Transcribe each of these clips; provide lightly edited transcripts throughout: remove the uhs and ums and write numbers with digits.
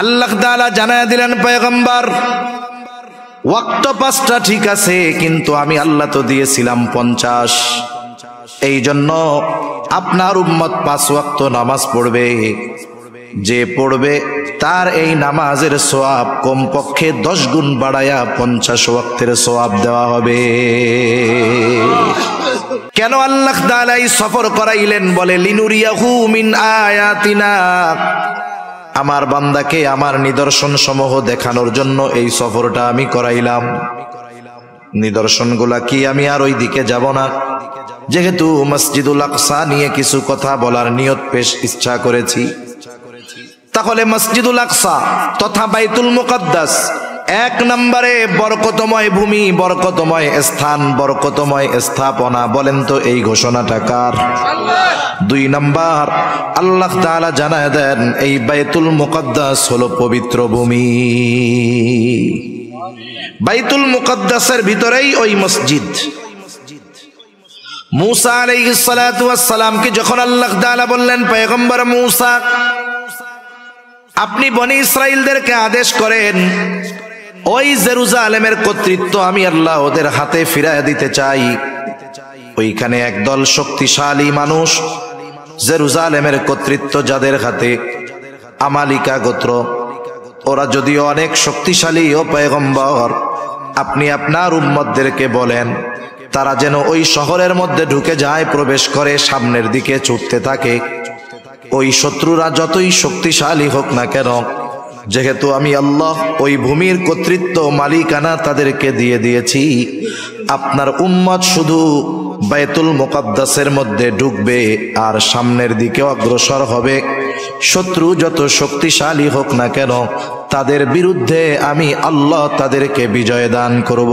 আল্লাহ তাআলা জানায়া দিলেন পয়গম্বর ওয়াক্ত 5টা ঠিক আছে, কিন্তু আমি আল্লাহ তো দিয়েছিলাম 50। এই জন্য আপনার উম্মত 5 ওয়াক্ত নামাজ পড়বে। যে পড়বে তার এই নামাজের সওয়াব কমপক্ষে 10 গুণ বাড়ায়া 50 ওয়াক্তের সওয়াব দেওয়া হবে। কেন আল্লাহ তাআলা এই সফর করাইলেন? বলে লিনুরিয়াহু মিন আয়াতিনা, আমার বান্দাকে আমার নিদর্শন সমূহ দেখানোর জন্য এই সফরটা আমি করাইলাম। নিদর্শনগুলা কি? আমি আর ওই দিকে যাব না, যেহেতু মসজিদুল আকসা নিয়ে কিছু কথা বলার নিয়ত পেশ ইচ্ছা করেছি। তাহলে মসজিদুল আকসা তথা বাইতুল মুকদ্দাস 1 নম্বরে বরকতময় ভূমি, বরকতময় স্থান, বরকতময় স্থাপনা। বলেন তো এই ঘোষণাটা কার? 2 নম্বর, আল্লাহ তাআলা জানায় দেন এই বাইতুল মুকদ্দাস হলো পবিত্র ভূমি। বাইতুল মুকদ্দাসের ভিতরেই ওই মসজিদ। মুসা আলাইহিস সালাতু ওয়াস সালামকে যখন আল্লাহ তাআলা বললেন, পয়গম্বর মুসা আপনি বনি ইসরাইলদেরকে আদেশ করেন ওই জেরুজালেমের কর্তৃত্ব আমি আল্লাহ ওদের হাতে ফিরায় দিতে চাই। ওইখানে একদল শক্তিশালী মানুষ, জেরুজালেমের কর্তৃত্ব যাদের হাতে, আমালিকা গোত্র, ওরা যদিও অনেক শক্তিশালী, ও পয়গম্বর আপনি আপনার উম্মতদেরকে বলেন তারা যেন ওই শহরের মধ্যে ঢুকে যায়, প্রবেশ করে, সামনের দিকে ছুটতে থাকে। ওই শত্রুরা যতই শক্তিশালী হোক না কেন, যেহেতু আমি আল্লাহ ওই ভূমির কর্তৃত্ব, মালিকানা তাদেরকে দিয়ে দিয়েছি, আপনার উম্মত শুধু বাইতুল মুকদ্দাসের মধ্যে ঢুকবে আর সামনের দিকে অগ্রসর হবে। শত্রু যত শক্তিশালী হোক না কেন, তাদের বিরুদ্ধে আমি আল্লাহ তাদেরকে বিজয় দান করব।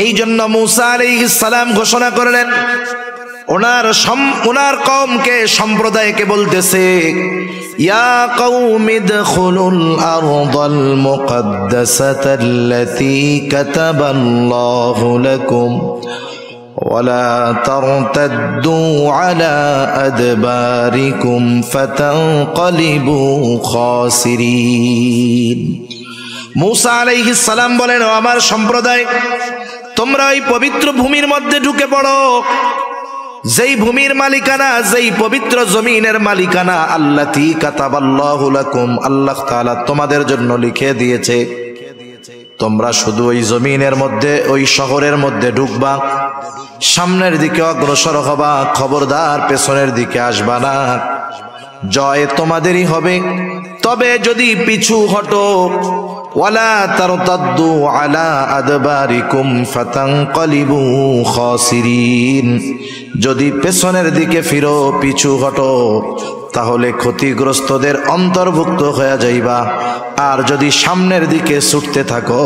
এই জন্য মুসা আলাইহিস সালাম ঘোষণা করলেন, ওনার কওমকে, সম্প্রদায়কে বলতেছে, ইয়া কওমি দখুলুল আরদাল মুকদ্দাসাতাল্লাতী কাতাবাল্লাহু লাকুম ওয়ালা তারতাদ্দু আলা আদবারিকুম ফাতানকালিবু খাসিরিন। মুসা আলাইহিস সালাম বলেন, ও আমার সম্প্রদায়, তোমরা ওই পবিত্র ভূমির মধ্যে ঢুকে পড়ো, যেই ভূমির মালিকানা, যেই পবিত্র জমিনের মালিকানা আল্লাতী কাতাবাল্লাহু লাকুম, আল্লাহ তাআলা তোমাদের জন্য লিখে দিয়েছে। তোমরা শুধু ওই জমিনের মধ্যে, ওই শহরের মধ্যে ঢুকবা, সামনের দিকে অগ্রসর হবা, খবরদার পেছনের দিকে আসবা না। জয় তোমাদেরই হবে, তবে যদি পিছু হটো, ওয়ালা তারতাদ্দু আলা আদবারিকুম ফাতানকালিবু খাসিরিন, যদি পেছনের দিকে ফিরো, পিছু হটো, তাহলে ক্ষতিগ্রস্তদের অন্তর্ভুক্ত হয়ে যাইবা। আর যদি সামনের দিকে ছুটতে থাকো,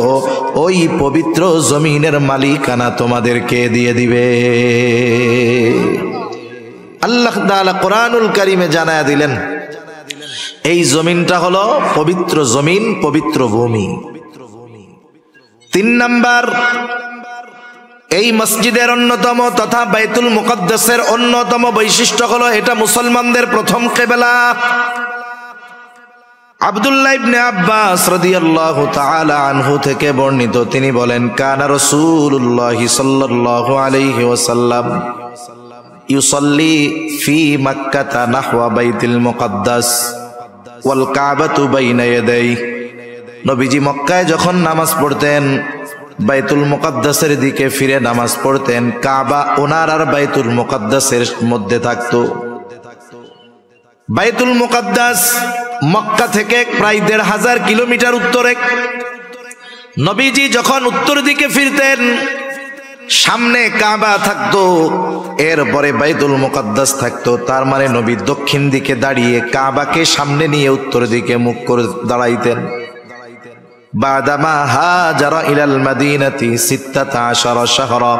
ওই পবিত্র জমিনের মালিকানা তোমাদেরকে দিয়ে দিবে। আল্লাহ তাআলা কোরআনুল কারীমে জানায়া দিলেন এই জমিনটা হলো পবিত্র জমিন, পবিত্র ভূমি। 3 নাম্বার, এই মসজিদের অন্যতম তথা বাইতুল মুকদ্দাসের অন্যতম বৈশিষ্ট্য হলো এটা মুসলমানদের প্রথম কিবলা। আব্দুল্লাহ ইবনে আব্বাস রাদিয়াল্লাহু তাআলা আনহু থেকে বর্ণিত, তিনি বলেন, কানা রাসূলুল্লাহ সাল্লাল্লাহু আলাইহি ওয়াসাল্লাম ইউসাল্লি ফি মক্কাহ নাহওয়া বাইতুল মুকদ্দাস ওয়াল কাবাতু বাইনা ইয়াদাই। নবীজি মক্কায় যখন নামাজ পড়তেন, বাইতুল মুকদ্দাসের দিকে ফিরে নামাজ পড়তেন, কাবা ওনার আর বাইতুল মুকদ্দাসের মধ্যে থাকতো। বাইতুল মুকদ্দাস মক্কা থেকে প্রায় 1500 কিলোমিটার উত্তরে। নবীজি যখন উত্তর দিকে ফিরতেন, সামনে কাবা থাকতো, এরপরে বাইতুল মুকদ্দাস থাকতো। তার মানে নবী দক্ষিণ দিকে দাঁড়িয়ে কাবাকে সামনে নিয়ে উত্তর দিকে মুখ করে দাঁড়াইতেন। বাদামা হাজারা ইলাল মাদিনাতি 16 শাহরা,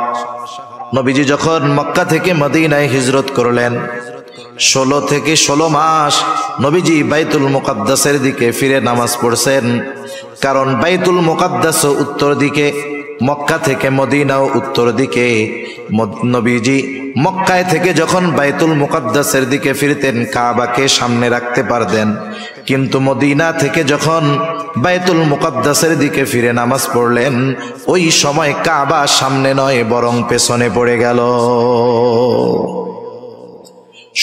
নবীজি যখন মক্কা থেকে মদিনায় হিজরত করলেন, 16 থেকে 16 মাস নবীজি বাইতুল মুকদ্দাসের দিকে ফিরে নামাজ পড়ছেন। কারণ বাইতুল মুকদ্দাস উত্তর দিকে, মক্কা থেকে মদিনা ও উত্তর দিকে। নবীজি মক্কায় থেকে যখন বাইতুল মুকাদ্দাসের দিকে ফিরতেন কাবাকে সামনে রাখতে পারতেন, কিন্তু মদিনা থেকে যখন বাইতুল মুকাদ্দাসের দিকে ফিরে নামাজ পড়লেন ওই সময় কাবা সামনে নয় বরং পেছনে পড়ে গেল।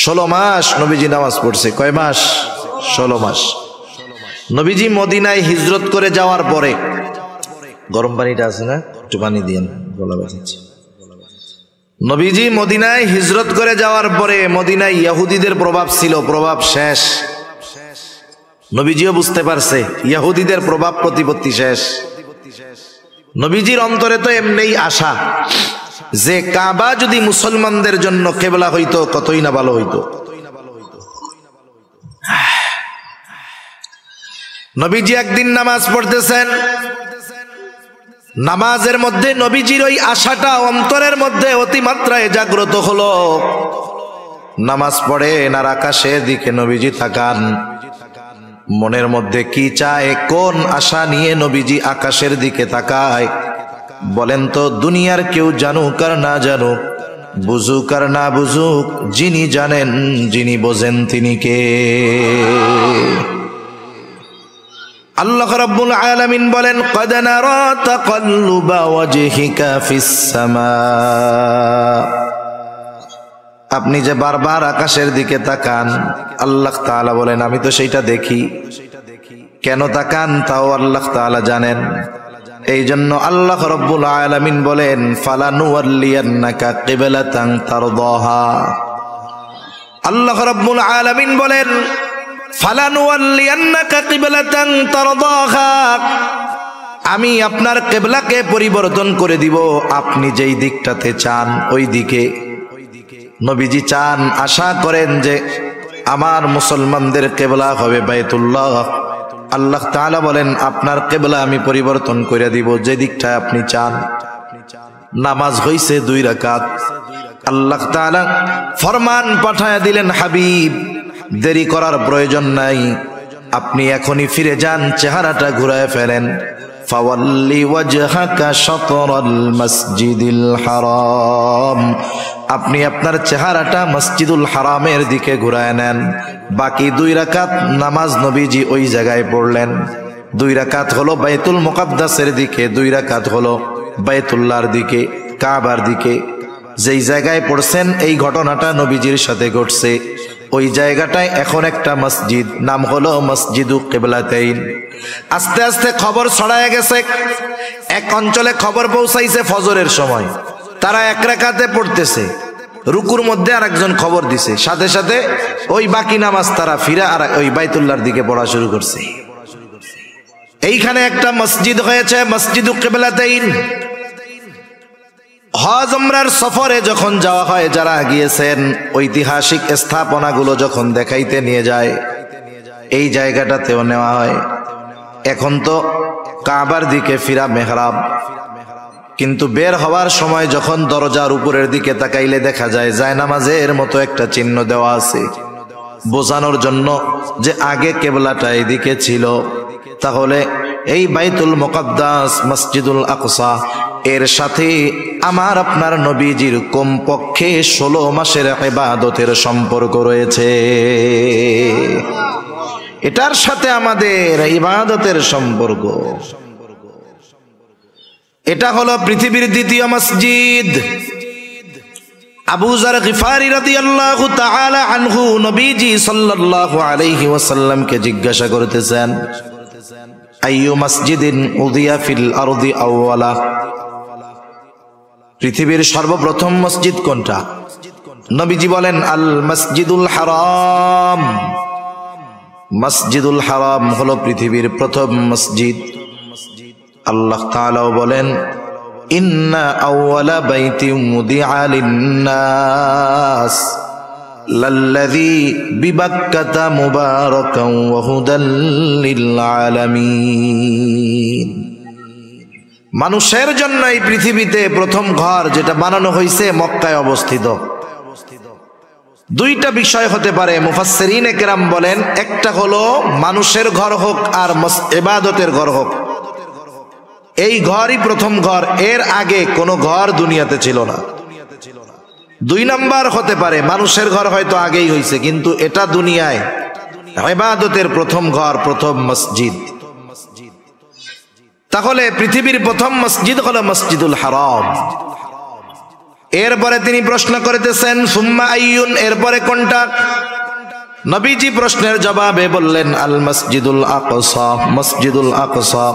16 মাস নবীজি নামাজ পড়ছে। কয় মাস? 16 মাস। নবীজি মদিনায় হিজরত করে যাওয়ার পরে, গরম পানিটা আছে না, একটু পানি দিয়েন, গলা ব্যথাচ্ছে। নবীজি মদিনায় হিজরত করে যাওয়ার পরে মদিনায় ইহুদিদের প্রভাব ছিল, প্রভাব শেষ। নবীজিও বুঝতে পারছে ইহুদিদের প্রভাব প্রতিপত্তি শেষ। নবীজির অন্তরে তো এমনিই আশা যে কাবা যদি মুসলমানদের জন্য কেবলা হইতো কতই না ভালো হইতো। নবীজি একদিন নামাজ পড়তেছেন, নামাজের মধ্যে নবীজির ওই আশাটা অন্তরের মধ্যে অতিমাত্রায় জাগ্রত হলো। নামাজ পড়েন আর আকাশের দিকে নবীজি তাকান, মনের মধ্যে কি চায়, কোন আশা নিয়ে নবীজি আকাশের দিকে তাকায় বলেন তো? দুনিয়ার কেউ জানুক আর না জানুক, বুঝুক আর না বুঝুক, যিনি জানেন যিনি বোঝেন তিনি কে? আল্লাহ রাব্বুল আলামিন বলেন, ক্বাদ নারা তাকাল্লুবা ওয়াজহিকা ফিস সামা। আপনি যে বারবার আকাশের দিকে তাকান, আল্লাহ তাআলা বলেন আমি তো সেইটা দেখি। কেন তাকান তাও আল্লাহ তাআলা জানেন। এই জন্য আল্লাহ রাব্বুল আলামিন বলেন, ফালানুওয়াল্লিয়ান্নাকা কিবলাতান তারদাহা। আল্লাহ রাব্বুল আলামিন বলেন, ফালানুওয়াল্লিয়ান্নাকা কিবলাতান তারদাহা, আমি আপনার কিবলাকে পরিবর্তন করে দিব আপনি যেই দিকটাতে চান ওই দিকে। নবীজি চান, আশা করেন যে আমার মুসলমানদের কিবলা হবে বাইতুল্লাহ। আল্লাহ তাআলা বলেন আপনার কিবলা আমি পরিবর্তন করে দিব যে দিকটা আপনি চান। নামাজ হইছে 2 রাকাত। আল্লাহ তাআলা ফরমান পাঠায়া দিলেন, হাবিব দেরি করার প্রয়োজন নাই, আপনি এখনই ফিরে যান, চেহারাটা ঘুরায় ফেলেন। ফাওয়াল্লি ওয়াজহাকা শাতরাল মসজিদিল হারাম, আপনি আপনার চেহারাটা মসজিদুল হারামের দিকে ঘুরায় নেন। বাকি 2 রাকাত নামাজ নবীজি ওই জায়গায় পড়লেন। 2 রাকাত হলো বাইতুল মুকাদ্দাসের দিকে, 2 রাকাত হলো বাইতুল্লাহর দিকে, কাবার দিকে। যেই জায়গায় পড়ছেন এই ঘটনাটা নবীজির সাথে ঘটছে, ওই জায়গাটায় এখন একটা মসজিদ, নাম হলো মসজিদু কিবলাতাইন। আস্তে আস্তে খবর ছড়ায় গেছে, এক অঞ্চলে খবর পৌঁছাইছে ফজরের সময় তারা 1 রাকাতে পড়তেছে, রুকুর মধ্যে আরেকজন খবর দিছে, সাথে সাথে ওই বাকি নামাজ তারা ফিরে আর ওই বাইতুল্লাহর দিকে পড়া শুরু করছে। এইখানে একটা মসজিদ হয়েছে মসজিদু কিবলাতাইন। হজ উমরার সফরে যখন যাওয়া হয়, যারা গিয়েছেন ঐতিহাসিক স্থাপনাগুলো যখন দেখাইতে নিয়ে যায়, এই জায়গাটাতেও নেওয়া হয়। এখন তো কাবার দিকে ফিরা মেহরাব, কিন্তু বের হওয়ার সময় যখন দরজার উপরের দিকে তাকাইলে দেখা যায় জায়নামাজের মতো একটা চিহ্ন দেওয়া আছে, বোঝানোর জন্য যে আগে কিবলাটা এদিকে ছিল। তাহলে এই বাইতুল মুকাদ্দাস মসজিদুল আকসা এর সাথে আমার আপনার নবীজির কমপক্ষে 16 মাসের ইবাদতের সম্পর্ক রয়েছে। এটার সাথে আমাদের ইবাদতের সম্পর্ক। এটা হলো পৃথিবীর 2য় মসজিদ। আবু যার গিফারি রাদিয়াল্লাহু তাআলা আনহু নবীজি সাল্লাল্লাহু আলাইহি ওয়াসাল্লামকে জিজ্ঞাসা করতেছেন, আইয়ু মসজিদিন উদিয়া ফিল আরদি আউওয়ালা, পৃথিবীর সর্বপ্রথম মসজিদ কোনটা? নবীজি বলেন, আল মসজিদুল হারাম। মসজিদুল হারাম হলো পৃথিবীর প্রথম মসজিদ। আল্লাহ তাআলাও বলেন, ইন্না আউওয়ালা বাইতিন মুদিআ লিন-নাস লাল্লাযী বিবাক্কাতা মুবারাকান ওয়া হুদাল লিল আলামিন। মানুষের জন্য এই পৃথিবীতে প্রথম ঘর যেটা বানানো হয়েছে মক্কায় অবস্থিত। 2টা বিষয় হতে পারে, মুফাসসিরিনে কেরাম বলেন, একটা হলো মানুষের ঘর হোক আর ইবাদতের ঘর হোক, এই ঘরই প্রথম ঘর, এর আগে কোনো ঘর দুনিয়াতে ছিল না। 2 নাম্বার হতে পারে মানুষের ঘর হয়তো আগেই হয়েছে, কিন্তু এটা দুনিয়ায় ইবাদতের প্রথম ঘর, প্রথম মসজিদ। তাহলে পৃথিবীর প্রথম মসজিদ হলো মসজিদুল হারাম। এরপরে তিনি প্রশ্ন করিতেছেন সুম্মা আইয়ুন, এরপরে কোনটা? নবীজি প্রশ্নের জবাবে বললেন আল মসজিদুল আকসা, মসজিদুল আকসা।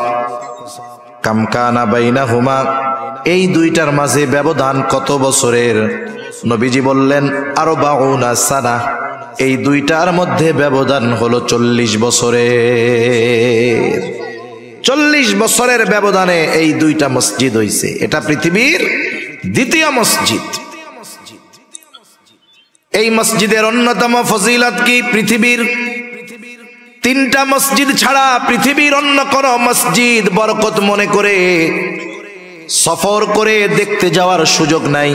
কাম কানা বাইনাহুমা, এই দুইটার মাঝে ব্যবধান কত বছরের? নবীজি বললেন 40 সানা, এই দুইটার মধ্যে ব্যবধান হলো 40 বছরের। 40 বছরের ব্যবধানে এই দুইটা মসজিদ হইছে। এটা পৃথিবীর দ্বিতীয় মসজিদ। এই মসজিদের অন্যতম ফজিলত কি? পৃথিবীর 3টা মসজিদ ছাড়া পৃথিবীর অন্য কোন মসজিদ বরকত মনে করে সফর করে দেখতে যাওয়ার সুযোগ নাই।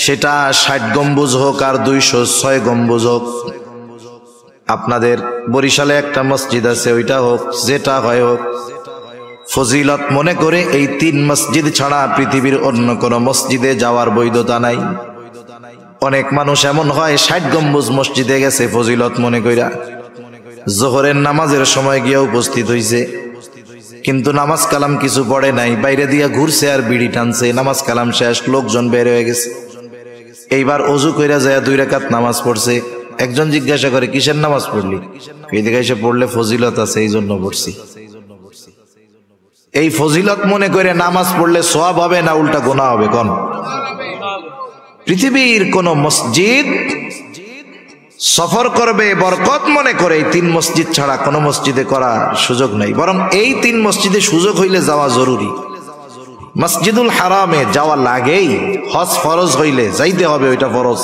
সেটা 60 গম্বুজ হোক আর 206 গম্বুজ হোক। আপনাদের বরিশালে একটা মসজিদ আছে, ওইটা হোক, যেটা হয় হোক, ফজিলত মনে করে এই 3 মসজিদ ছাড়া পৃথিবীর অন্য কোন মসজিদে যাওয়ার বৈধতা নাই। অনেক মানুষ এমন হয় 60 গম্বুজ মসজিদে গেছে ফজিলত মনে কইরা, জোহরের নামাজের সময় গিয়ে উপস্থিত হইছে, কিন্তু নামাজ কালাম কিছু পড়ে নাই, বাইরে দিয়া ঘুরছে আর বিড়ি টানছে। নামাজ কালাম শেষ, লোকজন বের হয়ে গেছে। এইবার অজু কইরা যায় 2 রাকাত নামাজ পড়ছে। একজন জিজ্ঞাসা করে কিসের নামাজ পড়লি? এদিকে এসে পড়লে ফজিলত আছে এই জন্য পড়ছি। এই ফজিলত মনে করে নামাজ পড়লে সওয়াব হবে না উল্টা গুনাহ হবে? কোন? পৃথিবীর কোন মসজিদ সফর করবে বরকত মনে করে এই 3 মসজিদ ছাড়া কোন মসজিদে করার সুযোগ নাই। বরং এই 3 মসজিদে সুযোগ হইলে যাওয়া জরুরি। মসজিদুল হারামে যাওয়া লাগেই, হজ ফরজ হইলে যাইতে হবে, ওইটা ফরজ।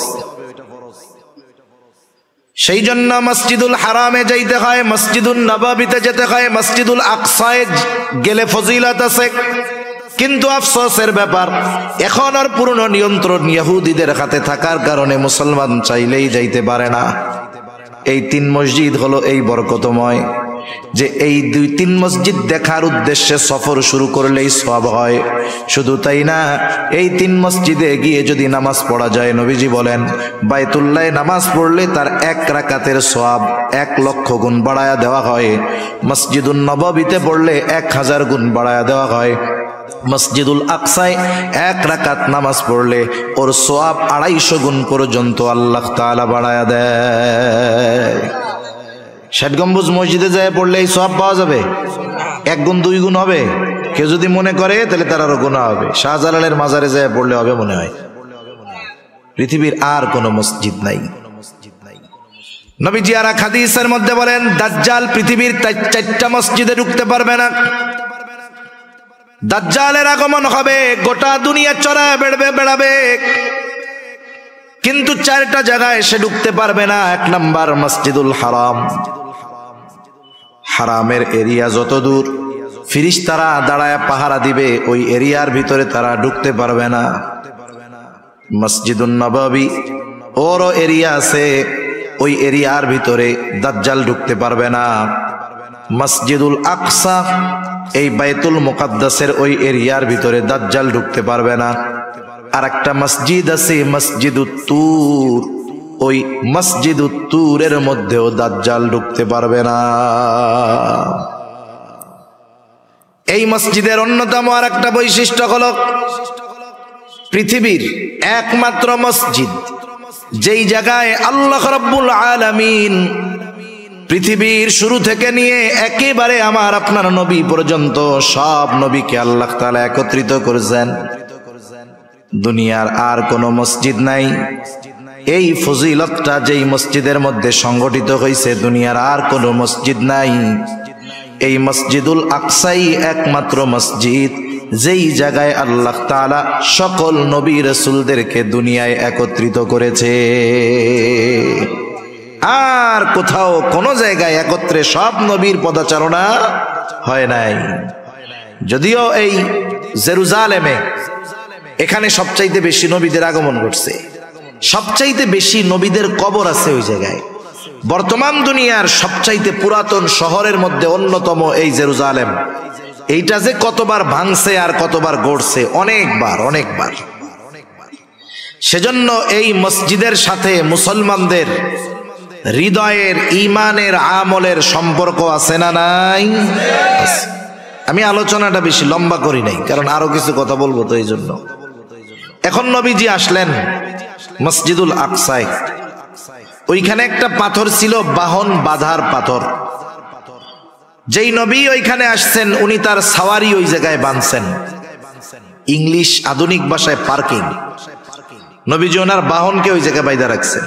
সেই জন্য মসজিদুল হারামে যাইতে হয়, মসজিদুল নববীতে যেতে হয়, মসজিদুল আকসায় গেলে ফজিলত আছে। কিন্তু আফসোসের ব্যাপার, এখন আর পুরনো নিয়ন্ত্রণ ইহুদিদের হাতে থাকার কারণে মুসলমান চাইলেই যাইতে পারে না। এই 3 মসজিদ হলো এই বরকতময় যে এই 2-3 মসজিদ দেখার উদ্দেশ্যে সফর শুরু করলেই সওয়াব হয়। শুধু তাই না, এই 3 মসজিদে গিয়ে যদি নামাজ পড়া যায়, নবীজি বলেন বাইতুল্লাহে নামাজ পড়লে তার 1 রাকাতের সওয়াব 1 লক্ষ গুণ বাড়ায়া দেওয়া হয়। মসজিদুন নববীতে পড়লে 1000 গুণ বাড়ায়া দেওয়া হয়। মসজিদুল আকসায় 1 রাকাত নামাজ পড়লে ওর সওয়াব 250 গুণ পর্যন্ত আল্লাহ তাআলা বাড়ায়া দেয়। 60 গম্বুজ মসজিদে যায় পড়লে এই সওয়াব পাওয়া যাবে? 1 গুণ 2 গুণ হবে? কেউ যদি মনে করে তাহলে তার আরো গুনাহ হবে। শাহজালালের মাজারে যায় পড়লে হবে মনে হয়? পৃথিবীর আর কোন মসজিদ নাই। নবীজি আর এক হাদিসের মধ্যে বলেন দাজ্জাল পৃথিবীর 4টা মসজিদে ঢুকতে পারবে না। দাজ্জালের আগমন হবে, গোটা দুনিয়া চড়ায় বেড়াবে, কিন্তু 4টা জায়গায় সে ঢুকতে পারবে না। 1 নাম্বার মসজিদুল হারাম। হারামের এরিয়া যত দূর, ফেরেশতারা দাঁড়ায় পাহারা দিবে, ওই এরিয়ার ভিতরে তারা ঢুকতে পারবে না। মসজিদুন নববী ওরও এরিয়া আছে, ওই এরিয়ার ভিতরে দাজ্জাল ঢুকতে পারবে না। মসজিদুল আকসা, এই বাইতুল মুকাদ্দাসের ওই এরিয়ার ভিতরে দাজ্জাল ঢুকতে পারবে না। আর একটা মসজিদ আছে মসজিদুত তুর, ওই মসজিদুত তুরের মধ্যেও দাজ্জাল ঢুকতে পারবে না। এই মসজিদের অন্যতম আর একটা বৈশিষ্ট্য হলো পৃথিবীর একমাত্র মসজিদ যেই জায়গায় আল্লাহ রাব্বুল আলামিন পৃথিবীর শুরু থেকে নিয়ে একেবারে আমার আপনার নবী পর্যন্ত সব নবীকে আল্লাহ তাআলা একত্রিত করেছেন। দুনিয়ার আর কোন মসজিদ নাই। এই ফজিলতটা যেই মসজিদের মধ্যে সংগঠিত হয়েছে, দুনিয়ার আর কোন মসজিদ নাই। এই মসজিদুল আকসাই একমাত্র মসজিদ যেই জায়গায় আল্লাহ তাআলা সকল নবী রাসূলদেরকে দুনিয়ায় একত্রিত করেছে। আর কোথাও কোন জায়গায় একত্রে সব নবীর পদাচারণা হয় নাই। যদিও এই জেরুজালেমে এখানে সবচাইতে বেশি নবীদের আগমন ঘটছে, সবচাইতে বেশি নবীদের কবর আছে ওই জায়গায়। বর্তমান দুনিয়ার সবচাইতে পুরাতন শহরের মধ্যে অন্যতম এই জেরুজালেম। এইটা যে কতবার ভাঙছে আর কতবার গড়ছে, অনেকবার অনেকবার। সেজন্য এই মসজিদের সাথে মুসলমানদের হৃদয়ের ঈমানের আমলের সম্পর্ক আছে না নাই? আমি আলোচনাটা বেশি লম্বা করি নাই, কারণ আরো কিছু কথা বলবো তো এই জন্য। এখন নবীজি আসলেন মসজিদুল আকসায়। ওইখানে একটা পাথর ছিল, বাহন বাঁধার পাথর। যেই নবী ওইখানে আসছেন উনি তার সাওয়ারি ওই জায়গায় বাঁধছেন। ইংলিশ আধুনিক ভাষায় পার্কিং। নবীজি ওনার বাহনকে ওই জায়গায় বাইধা রাখছেন।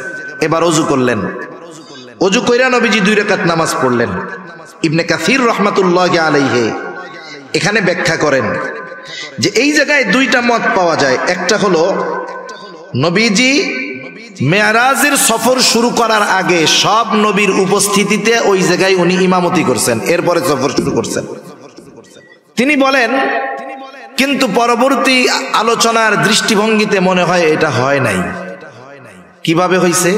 এবার ওযু করলেন। ওযু কইরা নবীজি 2 রাকাত নামাজ পড়লেন। ইবনে কাসির রাহমাতুল্লাহি আলাইহি এখানে ব্যাখ্যা করেন যে এই জায়গায় 2টা মত পাওয়া যায়। একটা হলো নবীজি মেরাজের সফর শুরু করার আগে সব নবীর উপস্থিতিতে ওই জায়গায় উনি ইমামতি করছেন, এরপরে সফর শুরু করছেন। তিনি বলেন কিন্তু পরবর্তী আলোচনার দৃষ্টিভঙ্গিতে মনে হয় এটা হয় নাই। কিভাবে হইছে?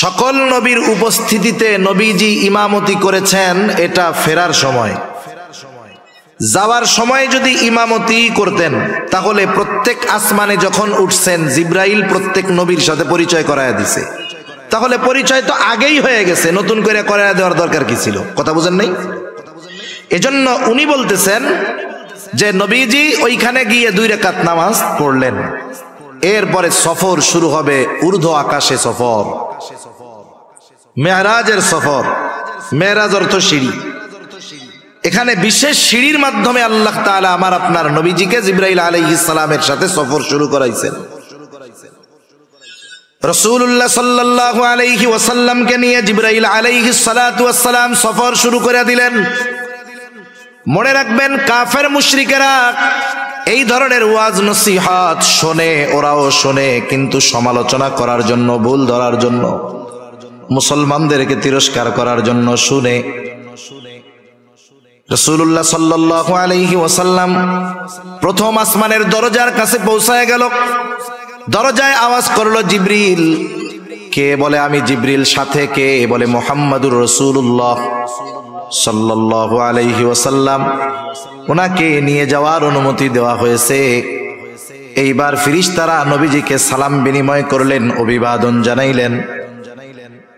সকল নবীর উপস্থিতিতে নবীজি ইমামতি করেছেন এটা ফেরার সময়। যাওয়ার সময় যদি ইমামতি করতেন তাহলে প্রত্যেক আসমানে যখন উঠছেন জিব্রাইল প্রত্যেক নবীর সাথে পরিচয় করায়া দিছে। তাহলে পরিচয় তো আগেই হয়ে গেছে, নতুন করে করায়া দেওয়ার দরকার কি ছিল? কথা বুঝেন নাই? এজন্য উনি বলতেছেন যে নবীজি ওইখানে গিয়ে 2 রাকাত নামাজ পড়লেন, এরপরে সফর শুরু হবে। ঊর্ধ্ব আকাশে সফর, মেরাজের সফর। মেরাজ অর্থ সিঁড়ি। এখানে বিশেষ সিঁড়ির মাধ্যমে আল্লাহ তাআলা আমার আপনার নবীজিকে জিবরাইল আলাইহিস সালামের সাথে সফর শুরু করাইছেন। রাসূলুল্লাহ সাল্লাল্লাহু আলাইহি ওয়াসাল্লামকে নিয়ে জিবরাইল আলাইহিস সালাতু ওয়াস সালাম সফর শুরু করে দিলেন। মনে রাখবেন কাফের মুশরিকেরা এই ধরনের ওয়াজ নসিহত শোনে, ওরাও শোনে, কিন্তু সমালোচনা করার জন্য, ভুল ধরার জন্য, মুসলমানদেরকে তিরস্কার করার জন্য শুনে। রাসূলুল্লাহ সাল্লাল্লাহু আলাইহি ওয়াসাল্লাম প্রথম আসমানের দরজার কাছে পৌঁছায় গেল। দরজায় আওয়াজ করলো জিবরিল। কে বলে আমি জিবরিল। সাথে কে বলে মুহাম্মাদুর রাসূলুল্লাহ সাল্লাল্লাহু আলাইহি ওয়াসাল্লাম। ওনাকে নিয়ে যাওয়ার অনুমতি দেওয়া হয়েছে। এইবার ফেরেশতারা নবীজিকে সালাম বিনিময় করলেন, অভিবাদন জানাইলেন।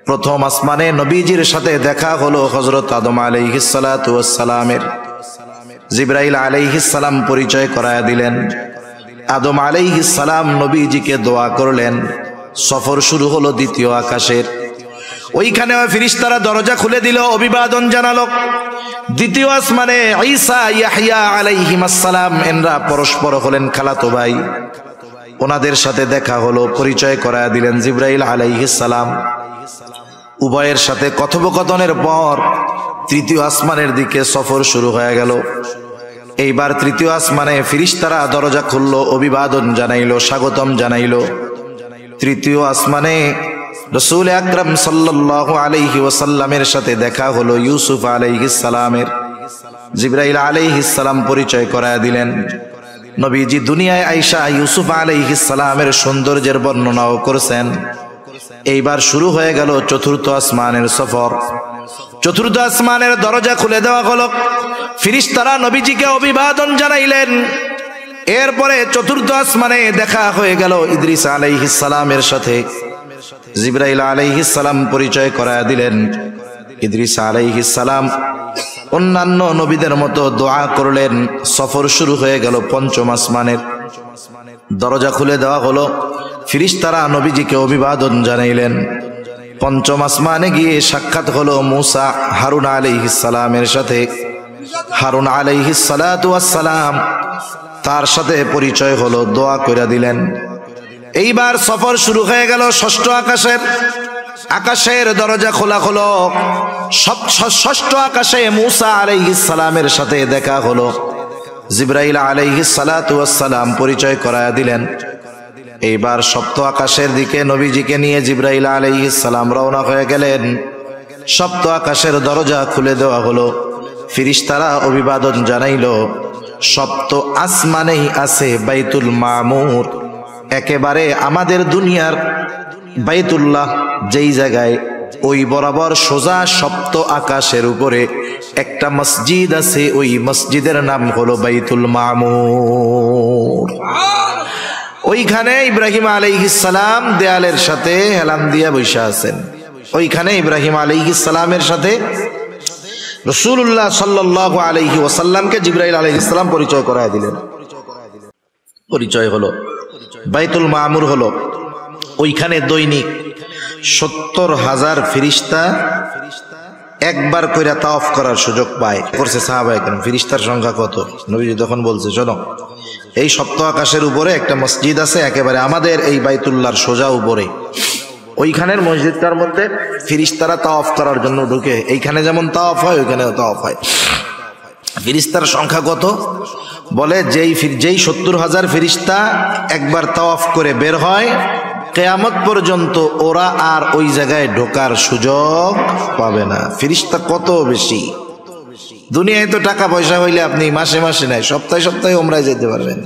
প্রথম আসমানে নবীজির সাথে দেখা হলো হযরত আদম আলাইহিস সালাতু ওয়াস সালামের। জিবরাইল আলাইহিস সালাম পরিচয় করায়া দিলেন। আদম আলাইহিস সালাম নবীজিকে দোয়া করলেন। সফর শুরু হলো দ্বিতীয় আকাশের। ওইখানে ফেরেশতারা দরজা খুলে দিল, অভিবাদন জানালো। দ্বিতীয় আসমানে ঈসা ইয়াহইয়া আলাইহিস সালাম এনরা পরস্পর হলেন খালাতো ভাই। ওনাদের সাথে দেখা হলো, পরিচয় করায়া দিলেন জিবরাইল আলাইহিস সালাম। উভয়ের সাথে কথোপকথনের পর তৃতীয় আসমানের দিকে সফর শুরু হয়ে গেল। এইবার তৃতীয় আসমানে ফেরেশতারা দরজা খুললো, অভিবাদন জানাইলো, স্বাগতম জানাইলো। তৃতীয় আসমানে রাসূল আকরাম সাল্লাল্লাহু আলাইহি ওয়াসাল্লামের সাথে দেখা হলো ইউসুফ আলাইহিস সালামের। জিবরাইল আলাইহিস সালাম পরিচয় করায়া দিলেন। নবীজি দুনিয়ায় আয়েশা ইউসুফ আলাইহিস সালামের সৌন্দর্যের বর্ণনাও করেছেন। এইবার শুরু হয়ে গেল চতুর্থ আসমানের সফর। চতুর্থ আসমানের দরজা খুলে দেওয়া হলো। ফেরেশতারা নবীজিকে অভিবাদন জানাইলেন। এরপরে চতুর্থ আসমানে দেখা হয়ে গেল ইদ্রিস আলাইহিস সালামের সাথে। জিবরাইল আলাইহিস সালাম পরিচয় করায়া দিলেন। ইদ্রিস আলাইহিস সালাম অন্যান্য নবীদের মতো দোয়া করলেন। সফর শুরু হয়ে গেল পঞ্চম আসমানের। দরজা খুলে দেওয়া হলো। ফেরেশতারা নবীজিকে অভিবাদন জানাইলেন। পঞ্চম আসমানে গিয়ে সাক্ষাৎ হলো মুসা হারুন আলাইহিস সালামের সাথে। হারুন আলাইহিস সালাতু ওয়াস সালাম তার সাথে পরিচয় হলো, দোয়া কইরা দিলেন। এইবার সফর শুরু হয়ে গেল ষষ্ঠ আকাশের। আকাশের দরজা খোলা হলো। ষষ্ঠ আকাশে মুসা আলাইহিস সালামের সাথে দেখা হলো। জিবরাইল আলাইহিস সালাতু ওয়াস সালাম পরিচয় করায়া দিলেন। এইবার সপ্ত আকাশের দিকে নবীজিকে নিয়ে জিবরাইল আলাইহিস সালাম রওনা হয়ে গেলেন। সপ্ত আকাশের দরজা খুলে দেওয়া হলো। ফেরেশতারা অভিবাদন জানাইলো। সপ্ত আসমানেই আছে বাইতুল মামুর, একেবারে আমাদের দুনিয়ার বাইতুল্লাহ যেই জায়গায়, ওই বরাবর সোজা সপ্ত আকাশের উপরে একটা মসজিদ আছে, ওই মসজিদের নাম হলো বাইতুল মামুর। ওইখানে ইব্রাহিম আলাইহিস সালাম দেয়ালের সাথে হেলান দিয়া বসে আছেন। ওইখানে ইব্রাহিম আলাইহিস সালামের সাথে রাসূলুল্লাহ সাল্লাল্লাহু আলাইহি ওয়াসাল্লামকে জিবরাইল আলাইহিস সালাম পরিচয় করায় দিলেন। পরিচয় হলো বাইতুল মামুর হলো ওইখানে দৈনিক 70,000 ফেরেশতা একবার কইরা তাওয়াফ করার সুযোগ পায়। করছে সাহাবায়ে কেরাম। ফেরেশতার সংখ্যা কত? নবীজি তখন বলছে, শোনো, এই সপ্ত আকাশের উপরে একটা মসজিদ আছে, একেবারে আমাদের এই বাইতুল্লাহর সোজা উপরে। ওইখানের মসজিদটার মধ্যে ফেরেশতারা তাওয়াফ করার জন্য ঢুকে। এইখানে যেমন তাওয়াফ হয়, ওইখানেও তাওয়াফ হয়। ফেরেশতার সংখ্যা কত? বলে যেই 70,000 ফেরেশতা একবার তাওয়াফ করে বের হয়, কিয়ামত পর্যন্ত ওরা আর ওই জায়গায় ঢোকার সুযোগ পাবে না। ফেরেশতা কত বেশি! দুনিয়ায় তো টাকা পয়সা হইলে আপনি মাসে মাসে নাই, সপ্তাহে সপ্তাহে উমরায় যেতে পারবেন।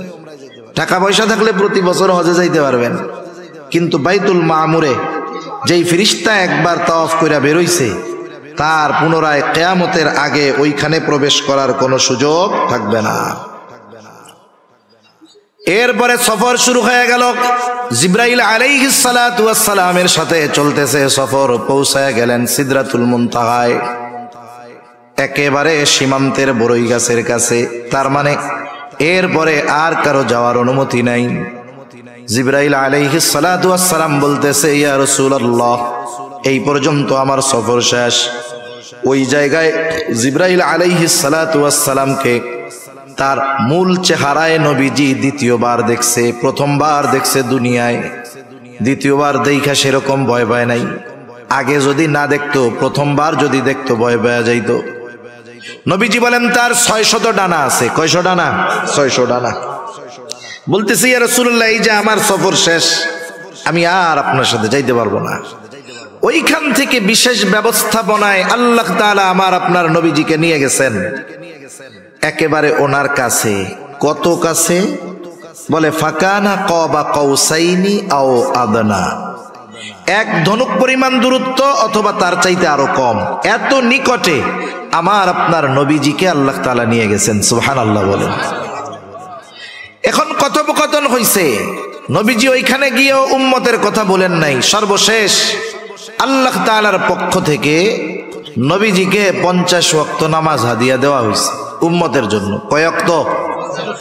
টাকা পয়সা থাকলে প্রতি বছর হজে যাইতে পারবেন। কিন্তু বাইতুল মামুরে যেই ফেরেশতা একবার তাওয়াফ কইরা বের হইছে, তার পুনরায় কিয়ামতের আগে ওইখানে প্রবেশ করার কোনো সুযোগ থাকবে না। এরপরে সফর শুরু হয়ে গেল। জিবরাইল আলাইহিস সালাতু ওয়াস সালামের সাথে চলতেছে সফর। পৌঁছায় গেলেন সিদরাতুল মুনতাহায়, একেবারে সীমান্তের বড়ই গাছের কাছে। তার মানে এরপরে আর কারো যাওয়ার অনুমতি নাই। জিবরাইল আলাইহিস সালাতু ওয়াস সালাম বলতেছে, ইয়া রাসূলুল্লাহ, এই পর্যন্ত আমার সফর শেষ। ওই জায়গায় জিবরাইল আলাইহিস সালাতু ওয়াস সালামকে তার মূল চেহারায় নবীজি দ্বিতীয়বার দেখছে। প্রথমবার দেখছে দুনিয়ায়, দ্বিতীয়বার দেখা সেরকম ভয় পায় নাই। আগে যদি না দেখতো, প্রথমবার যদি দেখতো ভয় পাওয়া যাইত। নবীজি বলেন তার 600 ডানা আছে। কয়শো ডানা? 600 ডানা। বলতেছি, ইয়া রাসূলুল্লাহ, এই যে আমার সফর শেষ, আমি আর আপনার সাথে যাইতে পারবো না। ওইখান থেকে বিশেষ ব্যবস্থাপনায় আল্লাহ তাআলা আমার আপনার নবীজিকে নিয়ে গেছেন একেবারে ওনার কাছে। কত কাছে? বলে ফাকানা কাবা কাউসাইনি আও আদনা, এক ধনুক পরিমাণ দূরত্ব অথবা তার চাইতে আরো কম। এত নিকটে আমার আপনার নবীজিকে আল্লাহ তাআলা নিয়ে গেছেন। সুবহানাল্লাহ বলেন। এখন কথোপকথন হইছে। নবীজি ওইখানে গিয়েও উম্মতের কথা বলেন নাই। সর্বশেষ আল্লাহ তাআলার পক্ষ থেকে নবীজিকে 50 ওয়াক্ত নামাজ হাদিয়া দেওয়া হয়েছে উম্মতের জন্য। কয় ওয়াক্ত?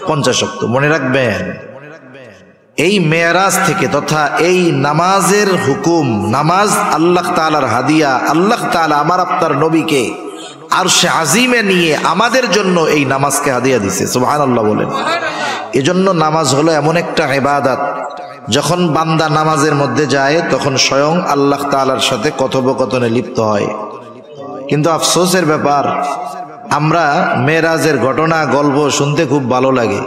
50 ওয়াক্ত। মনে রাখবেন, এই মেরাজ থেকে তথা এই নামাজের হুকুম, নামাজ আল্লাহ তাআলার হাদিয়া। আল্লাহ তাআলা আমার আপনার নবীকে আরশে আজিমে নিয়ে আমাদের জন্য এই নামাজকে হাদিয়া দিছে। সুবহানাল্লাহ বলেন। এজন্য নামাজ হলো এমন একটা ইবাদত, যখন বান্দা নামাজের মধ্যে যায় তখন স্বয়ং আল্লাহ তাআলার সাথে কথোপকথনে লিপ্ত হয়। কিন্তু আফসোসের ব্যাপার, আমরা মেরাজের ঘটনা গল্প শুনতে খুব ভালো লাগে।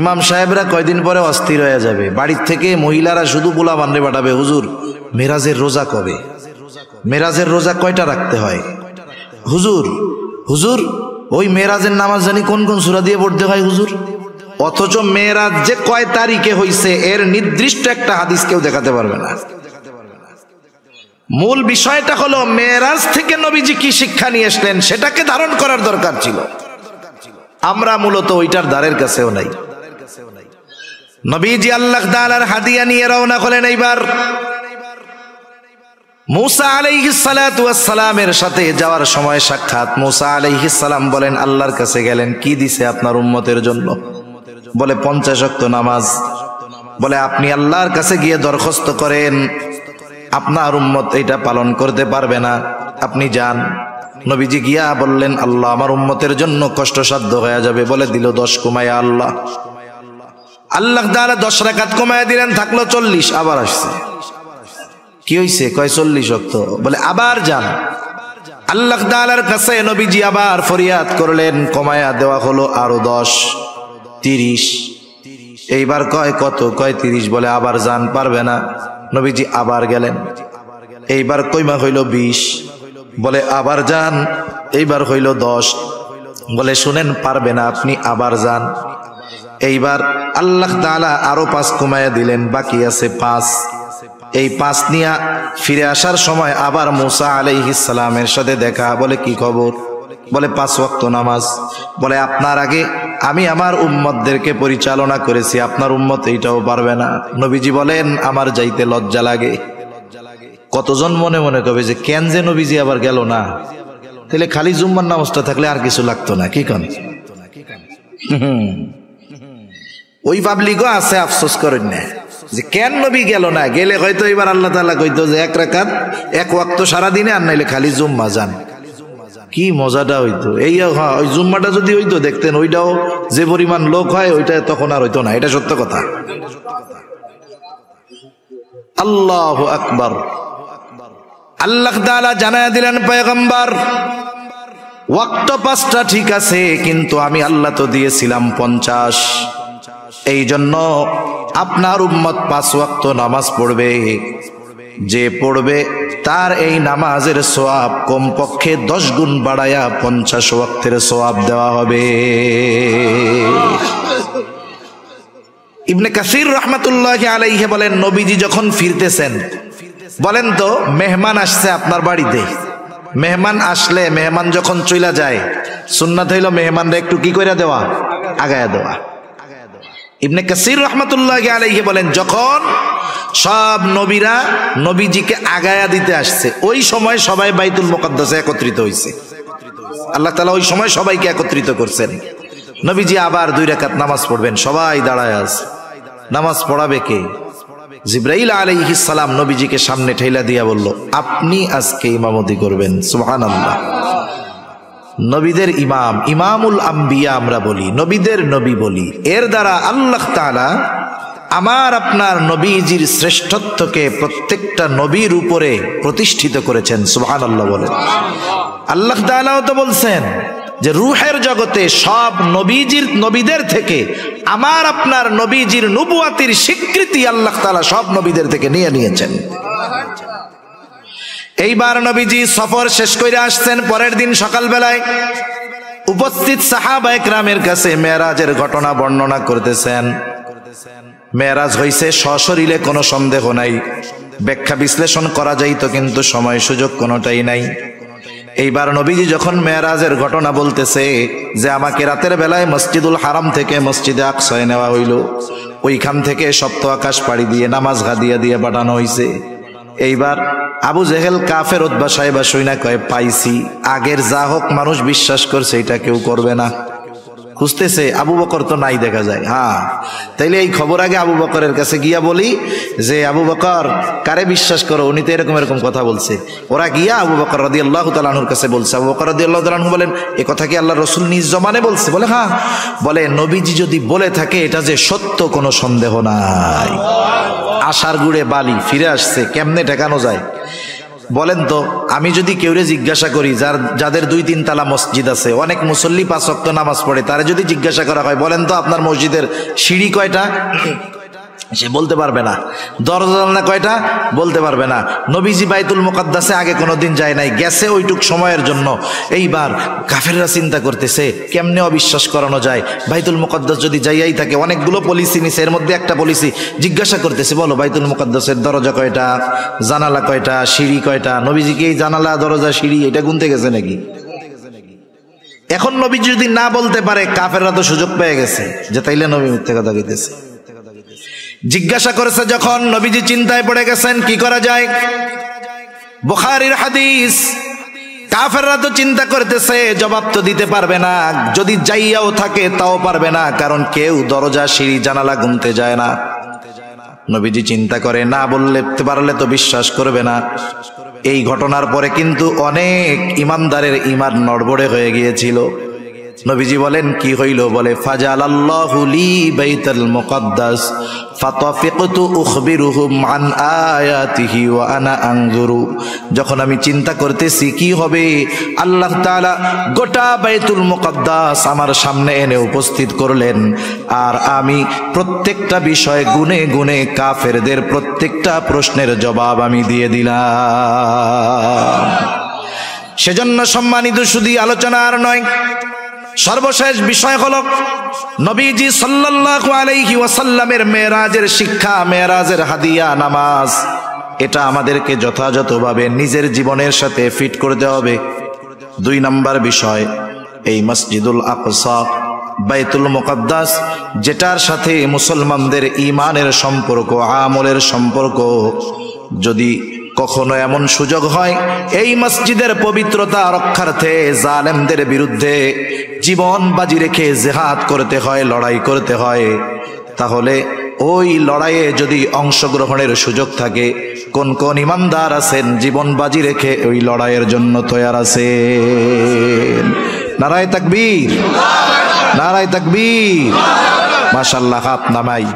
ইমাম সাহেবরা কয়দিন পরে অস্থির হয়ে যাবে। বাড়ির থেকে মহিলারা শুধু পোলা বান্ডে পাঠাবে, হুজুর মেরাজের রোজা কবে? মেরাজের রোজা কয়টা রাখতে হয়? হুজুর হুজুর ওই মেরাজের নামাজ জানি কোন কোন সূরা দিয়ে পড়তে হয় হুজুর। অথচ মেরাজ যে কয় তারিখে হইছে এর নির্দিষ্ট একটা হাদিস কেউ দেখাতে পারবে না। মূল বিষয়টা হলো মেরাজ থেকে নবীজি কি শিক্ষা নিয়ে আসলেন সেটাকে ধারণ করার দরকার ছিল। আমরা মূলত ওইটার দ্বারের কাছেও নাই। নবীজি আল্লাহ তাআলার হাদিয়া নিয়ে রওনা হলেন। এইবার মুসা আলাইহিস সালাতু ওয়াস সালামের সাথে যাওয়ার সময় সাক্ষাৎ। মুসা আলাইহিস সালাম বলেন, আল্লাহর কাছে গেলেন, কি দিছে আপনার উম্মতের জন্য? বলে 50 ওয়াক্ত নামাজ। বলে আপনি আল্লাহর কাছে গিয়ে দরখাস্ত করেন, আপনার উম্মত এটা পালন করতে পারবে না, আপনি যান। নবীজি গিয়া বললেন, আল্লাহ আমার উম্মতের জন্য কষ্টসাধ্য হয়ে যাবে। বলে দিল 10 কমায়া আল্লাহ। আল্লাহ তাআলা 10 রাকাত কমায়া দিলেন, থাকলো 40। আবার আসছে। কি হইছে? কয় 40 ওয়াক্ত। বলে আবার যান। আল্লাহ তাআলার কাছে নবীজি আবার ফরিয়াদ করলেন, কমায়া দেওয়া হলো আরো 10, 30। এইবার কয় কত? কয় 30। বলে আবার যান, পারবে না। নবীজি আবার গেলেন। এইবার কইমা হইল 20। বলে আবার যান। এইবার হইল 10। বলে শুনেন, পারবে না, আপনি আবার যান। এইবার আল্লাহ তাআলা আরো 5 কমায়া দিলেন, বাকি আছে 5। এই 5 নিয়ে ফিরে আসার সময় আবার মুসা আলাইহিস সালামের সাথে দেখা। বলে কি খবর? বলে 5 ওয়াক্ত নামাজ। বলে আপনার আগে আমি আমার উম্মতদেরকে পরিচালনা করেছি, আপনার উম্মত এইটাও পারবে না। নবীজি বলেন আমার যাইতে লজ্জা লাগে। কতজন মনে মনে কবে যে কেন যে নবীজি আবার গেল না, তাহলে খালি জুম্মার নামাজটা থাকলে আর কিছু লাগতো না, কি কন? ওই পাবলিকও আছে, আফসোস করেন না যে কেন নবী গেল না। গেলে হয়তো এবার আল্লাহ তাআলা কইতো যে 1 রাকাত 1 ওয়াক্ত সারাদিনে, আর নাইলে খালি জুম্মা যান। কি মজাটা হইতো এই। হ্যাঁ, ওই জুম্মাটা যদি হইতো দেখতেন ওইটাও যে পরিমাণ লোক হয় ওইটা তখন আর হইতো না, এটা সত্য কথা। আল্লাহু আকবার। আল্লাহ তাআলা জানায়া দিলেন পয়গম্বর, ওয়াক্ত 5টা ঠিক আছে, কিন্তু আমি আল্লাহ তো দিয়েছিলাম 50। এই জন্য আপনার উম্মত 5 ওয়াক্ত নামাজ পড়বে। যে পড়বে তার এই নামাজের সওয়াব কমপক্ষে 10 গুণ বাড়ায়া 50 ওয়াক্তের সওয়াব দেওয়া হবে। ইবনে কাসির রাহমাতুল্লাহি আলাইহি বলেন, নবীজি যখন ফিরতেছেন, বলেন তো মেহমান আসছে আপনার বাড়িতে, মেহমান আসলে মেহমান যখন চইলা যায় সুন্নাত হইল মেহমানরা একটু কি কইরা দেওয়া, আগায়া দেওয়া। ইবনে কাসির রাহমাতুল্লাহি আলাইহি বলেন, যখন সব নবীরা নবীজিকে আগায়া দিতে আসছে, ওই সময় সবাই বাইতুল মুকাদ্দাসে একত্রিত হইছে। আল্লাহ তাআলা ওই সময় সবাইকে একত্রিত করছেন। নবীজি আবার 2 রাকাত নামাজ পড়বেন, সবাই দাঁড়ায় আছে। নামাজ পড়াবে কে? জিবরাইল আলাইহিস সালাম নবীজিকে সামনে ঠেলা দিয়া বলল, আপনি আজকে ইমামতি করবেন। সুবহানাল্লাহ। নবীদের ইমাম, ইমামুল আম্বিয়া আমরা বলি, নবীদের নবী বলি। এর দ্বারা আল্লাহ তাআলা আমার আপনার নবীজির শ্রেষ্ঠত্বকে প্রত্যেকটা নবীর উপরে প্রতিষ্ঠিত করেছেন। সুবহানাল্লাহ বলেন। আল্লাহ তাআলাও তো বলছেন যে রূহের জগতে সব নবীদের থেকে আমার আপনার নবীজির নবুয়াতির স্বীকৃতি আল্লাহ তাআলা সব নবীদের থেকে নিয়েছেন। এইবার নবীজি সফর শেষ করে আসছেন। পরের দিন সকালবেলায় উপস্থিত সাহাবায়ে কেরামের কাছে মেরাজের ঘটনা বর্ণনা করতেছেন। মেরাজ হইছে সশরীরে, কোনো সন্দেহ নাই। ব্যাখ্যা বিশ্লেষণ করা যাইতো, কিন্তু সময় সুযোগ কোনোটাই নাই। এইবার নবীজি যখন মেরাজের ঘটনা বলতেছে যে আমাকে রাতের বেলায় মসজিদুল হারাম থেকে মসজিদে আকসায় নেওয়া হইল, ওইখান থেকে সপ্ত আকাশ পাড়ি দিয়ে নামাজ গাদিয়া দিয়ে পাঠানো হইছে। এইবার আবু জেহেল কাফের উতবা সাহেবা শুইনা কয়, পাইছি। আগের যা হোক মানুষ বিশ্বাস করছে, এটা কেউ করবে না। খুঁজতেছে, আবু বকর তো নাই দেখা যায়। হ্যাঁ, তাইলে এই খবর আগে আবু বকরের কাছে গিয়া বলি যে আবু বকর কারে বিশ্বাস করো, উনি তো এরকম এরকম কথা বলছে। ওরা গিয়া আবু বকর রাদিয়াল্লাহু তাআলা আনহুর কাছে বলছে। আবু বকর রাদিয়াল্লাহু তাআলা আনহু বলেন, এ কথা কি আল্লাহর রাসূল নিজ জমানে বলছে? বলে হ্যাঁ। বলে নবীজি যদি বলে থাকে এটা যে সত্য, কোনো সন্দেহ নাই। আশার গুড়ে বালি ফিরে আসছে, কেমনে ঠেকানো যায়? বলেন তো, আমি যদি কেউরে জিজ্ঞাসা করি যাদের 2-3 তালা মসজিদ আছে, অনেক মুসল্লি 5 ওয়াক্ত নামাজ পড়ে, তারা যদি জিজ্ঞাসা করা হয় বলেন তো আপনার মসজিদের সিঁড়ি কয়টা, সে বলতে পারবে না। দরজা জানলা কয়টা, বলতে পারবে না। নবীজি বাইতুল মুকাদ্দাসে আগে কোনোদিন যায় নাই, গেছে ওইটুক সময়ের জন্য। এইবার কাফেররা চিন্তা করতেছে কেমনে অবিশ্বাস করানো যায়। বাইতুল মুকাদ্দাস যদি যাইয়াই থাকে, অনেকগুলো পলিসি নিছে, এর মধ্যে একটা পলিসি জিজ্ঞাসা করতেছে, বলো বাইতুল মুকাদ্দাসের দরজা কয়টা, জানালা কয়টা, সিঁড়ি কয়টা? নবীজি কি এই জানালা দরজা সিঁড়ি এটা গুনতে গেছে নাকি? এখন নবীজি যদি না বলতে পারে, কাফেররা তো সুযোগ পেয়ে গেছে যে তাইলে নবী মিথ্যা কথা কইতেছে। জিজ্ঞাসা করেছে যখন, নবীজি চিন্তায় পড়ে গেছেন কি করা যায়। বুখারীর হাদিস। কাফেররা তো চিন্তা করতেছে জবাব তো দিতে পারবে না, যদি যাইয়াও থাকে তাও পারবে না, কারণ কেউ দরজা সিঁড়ি জানালা গুনতে যায় না। নবীজি চিন্তা করে, না বললে পারলে তো বিশ্বাস করবে না। এই ঘটনার পরে কিন্তু অনেক ইমানদারের ঈমান নড়বড়ে হয়ে গিয়েছিল। নবীজি বলেন কি হইল? বলে ফাজালাল্লাহু লি বাইতুল মুকাদ্দাস ফাতাফিকতু উখবিরুহুম আন আয়াতিহি ওয়া আনা আনজুরু। যখন আমি চিন্তা করতেছি কি হবে, আল্লাহ তাআলা গোটা বাইতুল মুকাদ্দাস আমার সামনে এনে উপস্থিত করলেন, আর আমি প্রত্যেকটা বিষয় গুনে গুনে কাফেরদের প্রত্যেকটা প্রশ্নের জবাব আমি দিয়ে দিলাম। সেজন্য সম্মানিত শুধু আলোচনা আর নয়, সর্বশেষ বিষয় হলো নবীজি সাল্লাল্লাহু আলাইহি ওয়াসাল্লামের মেরাজের শিক্ষা, মেরাজের হাদিয়া নামাজ। এটা আমাদেরকে যথাযথভাবে নিজের জীবনের সাথে ফিট করতে হবে। দুই নাম্বার বিষয়, এই মসজিদুল আকসা বাইতুল মুকদ্দাস, যেটার সাথে মুসলমানদের ঈমানের সম্পর্ক, আমলের সম্পর্ক, যদি কখনো এমন সুযোগ হয় এই মসজিদের পবিত্রতা রক্ষার্থে জালেমদের বিরুদ্ধে জীবন বাজি রেখে জিহাদ করতে হয়, লড়াই করতে হয়, তাহলে ওই লড়াইয়ে যদি অংশগ্রহণের সুযোগ থাকে, কোন কোন ইমানদার আছেন জীবন বাজি রেখে ওই লড়াইয়ের জন্য তৈয়ার আছেন? নারায়ে তাকবীর, নারায়ে তাকবীর, মাশাআল্লাহ। হাত নামাই।